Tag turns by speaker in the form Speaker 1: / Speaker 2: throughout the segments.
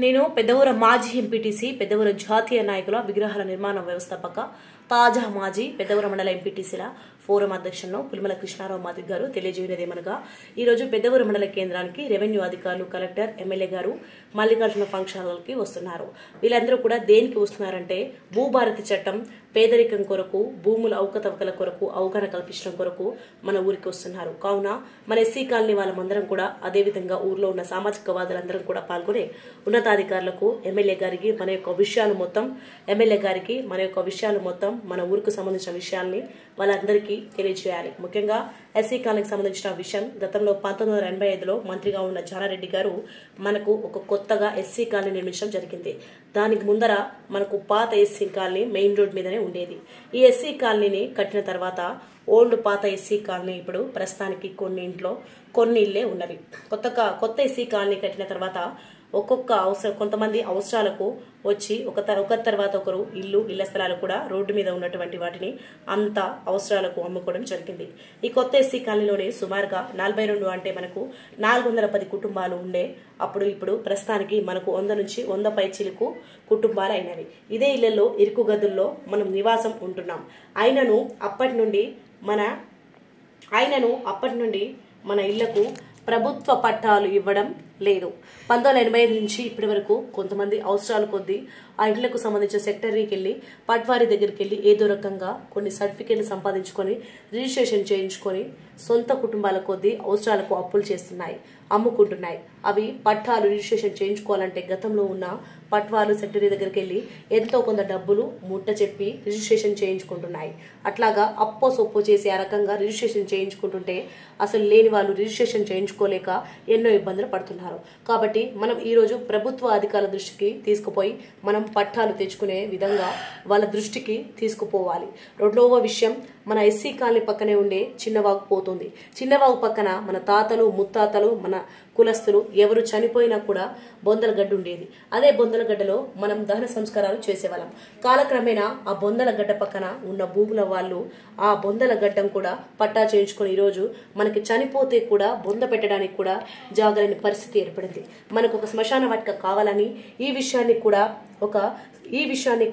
Speaker 1: నేను పెద్దవూర మాజీ ఎంపీటీసీ పెద్దవూర జాతీయ నాయకుల విగ్రహాల నిర్మాణ వ్యవస్థాపక తాజా మాజీ పెద్దవూర మండల ఎంపీటీసీల ఫోరం అధ్యక్షులను పులిమల కృష్ణారావు మాదిక్ గారు తెలియజేయలేదేమనగా ఈ రోజు పెద్దవూర మండల కేంద్రానికి రెవెన్యూ అధికారులు కలెక్టర్ ఎమ్మెల్యే గారు మల్లికార్జున ఫంక్షన్ హాల్కి వస్తున్నారు. వీళ్ళందరూ కూడా దేనికి వస్తున్నారంటే భూభారతి చట్టం పేదరికం కొరకు భూముల అవకతవకల కొరకు అవగాహన కల్పించడం కొరకు మన ఊరికి వస్తున్నారు. కావున మన ఎస్సీ కాలనీ వాళ్ళమందరం కూడా అదేవిధంగా ఊర్లో ఉన్న సామాజికవాదులందరం కూడా పాల్గొని ఉన్నతాధికారులకు ఎమ్మెల్యే గారికి మన యొక్క విషయాలు మొత్తం మన ఊరికి సంబంధించిన విషయాల్ని వాళ్ళందరికీ తెలియజేయాలి. ముఖ్యంగా ఎస్సీ కాలనీకి సంబంధించిన విషయం గతంలో 1985లో మంత్రిగా ఉన్న జానారెడ్డి గారు మనకు ఒక కొత్తగా ఎస్సీ కాలనీ నిర్మించడం జరిగింది. దానికి ముందర మనకు పాత ఎస్సీ కాలనీ మెయిన్ రోడ్ మీదనే ఉండేది. ఈ ఎస్సీ కాలనీని కట్టిన తర్వాత ఓల్డ్ పాత ఎస్సీ కాలనీ ఇప్పుడు ప్రస్తుతానికి కొన్ని ఇళ్లే ఉన్నవి. కొత్త ఎస్సీ కాలనీ కట్టిన తర్వాత కొంతమంది అవసరాలకు వచ్చి ఒకరి తర్వాత ఒకరు ఇళ్ల స్థలాలు కూడా రోడ్డు మీద ఉన్నటువంటి వాటిని అంత అవసరాలకు అమ్ముకోవడం జరిగింది. ఈ కొత్త ఎస్సీ కాలనీలోనే సుమారుగా 42 అంటే మనకు 410 కుటుంబాలు ఉండే ఇప్పుడు ప్రస్తుతానికి మనకు 100 నుంచి 100 పైచిలకు కుటుంబాలు అయినవి. ఇదే ఇళ్లలో ఇరుకు గదుల్లో మనం నివాసం ఉంటున్నాం. అయినను అప్పటి నుండి మన ఇళ్లకు ప్రభుత్వ పట్టాలు ఇవ్వడం లేదు. 1985 నుంచి ఇప్పటి వరకు కొంతమంది అవసరాల కొద్దీ ఆ ఇళ్లకు సంబంధించిన సెక్రటరీకి వెళ్ళి పట్వారీ దగ్గరికి వెళ్ళి ఏదో రకంగా కొన్ని సర్టిఫికేట్లు సంపాదించుకొని రిజిస్ట్రేషన్ చేయించుకొని సొంత కుటుంబాల కొద్దీ అవసరాలకు అప్పులు చేస్తున్నాయి, అమ్ముకుంటున్నాయి. అవి పట్టాలు రిజిస్ట్రేషన్ చేయించుకోవాలంటే గతంలో ఉన్న పట్వాలు సెక్రటరీ దగ్గరికి వెళ్ళి ఎంతో కొంత డబ్బులు ముట్ట చెప్పి రిజిస్ట్రేషన్ చేయించుకుంటున్నాయి. అట్లాగా అప్పో సొప్పో చేసి ఆ రకంగా రిజిస్ట్రేషన్ చేయించుకుంటుంటే అసలు లేని వాళ్ళు రిజిస్ట్రేషన్ చేయించుకోలేక ఎన్నో ఇబ్బందులు పడుతున్నారు. కాబట్టి మనం ఈ రోజు ప్రభుత్వ అధికారుల దృష్టికి తీసుకుపోయి మనం పట్టాలు తెచ్చుకునే విధంగా వాళ్ళ దృష్టికి తీసుకుపోవాలి. రెండవ విషయం, మన ఎస్సీ కాలనీ పక్కనే ఉండే చిన్నవాగు పోతుంది. చిన్నవాగు పక్కన మన తాతలు ముత్తాతలు మన కులస్తులు ఎవరు చనిపోయినా కూడా బొందలగడ్డ ఉండేది. అదే బొందలగడ్డలో మనం దహన సంస్కారాలు చేసేవాళ్ళం. కాలక్రమేణా ఆ బొందలగడ్డ పక్కన ఉన్న భూముల వాళ్ళు ఆ బొందలగడ్డం కూడా పట్టా చేయించుకొని ఈరోజు మనకి చనిపోతే కూడా బొంద పెట్టడానికి కూడా జాగలేని పరిస్థితి ఏర్పడింది. మనకు ఒక శ్మశాన వాటిక కావాలని ఈ విషయాన్ని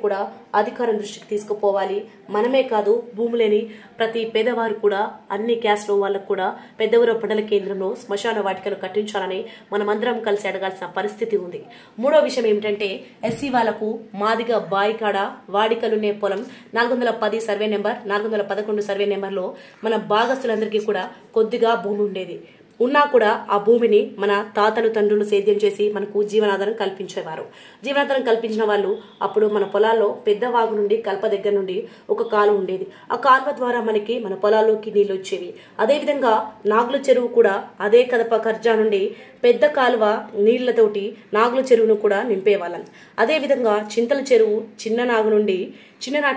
Speaker 1: కూడా అధికారం దృష్టికి తీసుకుపోవాలి. మనమే కాదు, భూమి లేని ప్రతి పేదవారు కూడా అన్ని క్యాస్ట్లో వాళ్ళకు కూడా పెద్దవూర మండల కేంద్రంలో శ్మశాన వాటికలు కట్టించాలని మనమందరం కలిసి అడగాల్సిన పరిస్థితి ఉంది. మూడో విషయం ఏమిటంటే ఎస్సీ వాళ్లకు మాదిగా బాయికాడ వాడికలునే పొలం 410 సర్వే నెంబర్ 411 సర్వే నెంబర్లో మన భాగస్తులందరికీ కూడా కొద్దిగా భూమి ఉండేది. ఉన్నా కూడా ఆ భూమిని మన తాతలు తండ్రులు సేద్యం చేసి మనకు జీవనాధారం కల్పించేవారు. జీవనాధారం కల్పించిన వాళ్ళు అప్పుడు మన పొలాల్లో పెద్ద వాగు నుండి కల్ప దగ్గర నుండి ఒక కాలువ ఉండేది. ఆ కాలువ ద్వారా మనకి మన పొలాల్లోకి నీళ్లు వచ్చేవి. అదేవిధంగా నాగుల చెరువు కూడా అదే కదప కర్జా నుండి పెద్ద కాలువ నీళ్లతోటి నాగుల చెరువును కూడా నింపేవాళ్ళం. అదేవిధంగా చింతల చెరువు చిన్ననాటి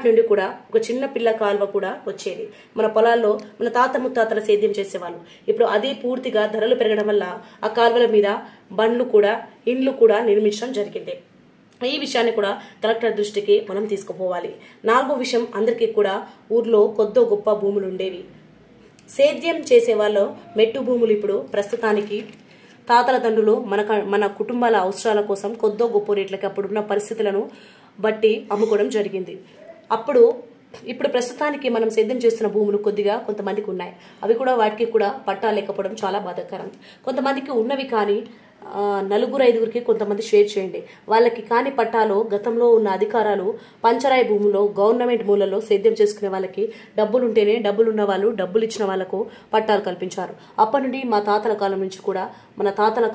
Speaker 1: నుండి కూడా ఒక చిన్న పిల్ల కాలువ కూడా వచ్చేది. మన పొలాల్లో మన తాత ముత్తాతల సేద్యం చేసేవాళ్ళు. ఇప్పుడు అదే పూర్తిగా ధరలు పెరగడం వల్ల ఆ కాలువల మీద ఇండ్లు కూడా నిర్మించడం జరిగింది. ఈ విషయాన్ని కూడా కలెక్టర్ దృష్టికి మనం తీసుకుపోవాలి. 4వ విషయం, అందరికీ కూడా ఊర్లో కొద్దో గొప్ప భూములు ఉండేవి. సేద్యం చేసేవాళ్ళు మెట్టు భూములు ఇప్పుడు ప్రస్తుతానికి తాతల తండ్రులు మన కుటుంబాల అవసరాల కోసం కొద్దో గొప్ప రేట్లకి అప్పుడున్న పరిస్థితులను బట్టి అమ్ముకోవడం జరిగింది. ఇప్పుడు ప్రస్తుతానికి మనం సేద్యం చేస్తున్న భూములు కొద్దిగా కొంతమందికి ఉన్నాయి. అవి కూడా వాటికి కూడా పట్టాలు లేకపోవడం చాలా బాధాకరం. కొంతమందికి ఉన్నవి కానీ 4-5 కొంతమంది షేర్ చేయండి. వాళ్ళకి కాని పట్టాలో గతంలో ఉన్న అధికారాలు పంచరాయి భూముల్లో గవర్నమెంట్ మూలలో సేద్యం చేసుకునే వాళ్ళకి డబ్బులుంటేనే డబ్బులున్న వాళ్ళు డబ్బులు ఇచ్చిన వాళ్లకు పట్టాలు కల్పించారు. అప్పటి నుండి మన తాతల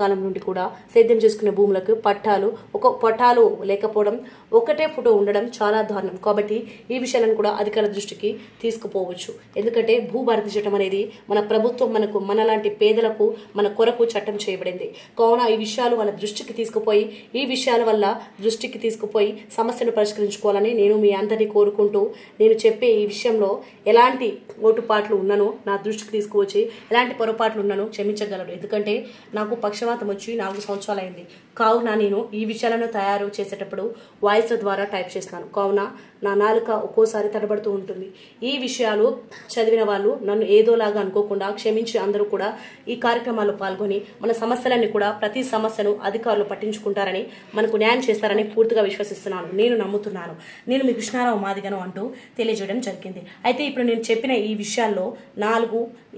Speaker 1: కాలం నుండి కూడా సేద్యం చేసుకునే భూములకు పట్టాలు లేకపోవడం, ఒకటే ఫోటో ఉండడం చాలా దారుణం. కాబట్టి ఈ విషయాలను కూడా అధికారుల దృష్టికి తీసుకుపోవచ్చు. ఎందుకంటే భూభారతి చట్టం అనేది మన ప్రభుత్వం మనలాంటి పేదలకు మన కొరకు చట్టం చేయబడింది. కావున ఈ విషయాలు వాళ్ళ దృష్టికి తీసుకుపోయి సమస్యను పరిష్కరించుకోవాలని నేను మీ అందరినీ కోరుకుంటూ, నేను చెప్పే ఈ విషయంలో ఎలాంటి లోటుపాట్లు ఉన్నానో నా దృష్టికి తీసుకువచ్చి ఎలాంటి పొరపాట్లు ఉన్నానో క్షమించగలరు. ఎందుకంటే నాకు పక్షవాతం వచ్చి 4 సంవత్సరాలు అయింది. కావున నేను ఈ విషయాలను తయారు చేసేటప్పుడు వాయిస్ ద్వారా టైప్ చేస్తున్నాను. కావున నా నాలుక ఒక్కోసారి తడబడుతూ ఉంటుంది. ఈ విషయాలు చదివిన వాళ్ళు నన్ను ఏదోలాగా అనుకోకుండా క్షమించి అందరూ కూడా ఈ కార్యక్రమాల్లో పాల్గొని మన సమస్యలన్నీ కూడా ప్రతి సమస్యను అధికారులు పట్టించుకుంటారని, మనకు న్యాయం చేస్తారని పూర్తిగా విశ్వసిస్తున్నాను. నేను నమ్ముతున్నాను. నేను మీ కృష్ణారావు మాదిగను అంటూ తెలియజేయడం జరిగింది. అయితే ఇప్పుడు నేను చెప్పిన ఈ విషయాల్లో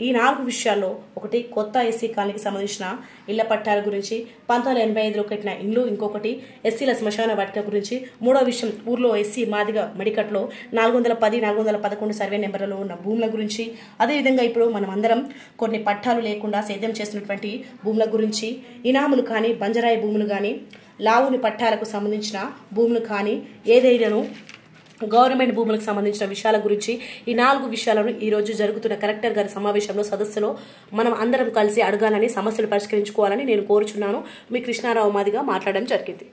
Speaker 1: ఈ నాలుగు విషయాల్లో ఒకటి కొత్త ఎస్సీ కాలనీకి సంబంధించిన ఇళ్ల పట్టాల గురించి, 1985లో కట్టిన ఇండ్లు, ఇంకొకటి ఎస్సీల శ్మశాన వాటిక గురించి, మూడో విషయం ఊర్లో ఎస్సీ మాదిగ మడికట్లో 410, 411 సర్వే నెంబర్లలో ఉన్న భూముల గురించి, అదేవిధంగా ఇప్పుడు మనం అందరం కొన్ని పట్టాలు లేకుండా సేద్యం చేస్తున్నటువంటి భూముల గురించి, ఇనాములు కానీ బంజరాయి భూములు కానీ లావుని పట్టాలకు సంబంధించిన భూములు కానీ ఏదైనాను గవర్నమెంట్ భూములకు సంబంధించిన విషయాల గురించి ఈ 4 విషయాలను ఈ రోజు జరుగుతున్న కలెక్టర్ గారి సమావేశంలో సదస్సులో మనం అందరం కలిసి అడగాలని, సమస్యలు పరిష్కరించుకోవాలని నేను కోరుచున్నాను. మీ కృష్ణారావు మాదిగా మాట్లాడడం జరిగింది.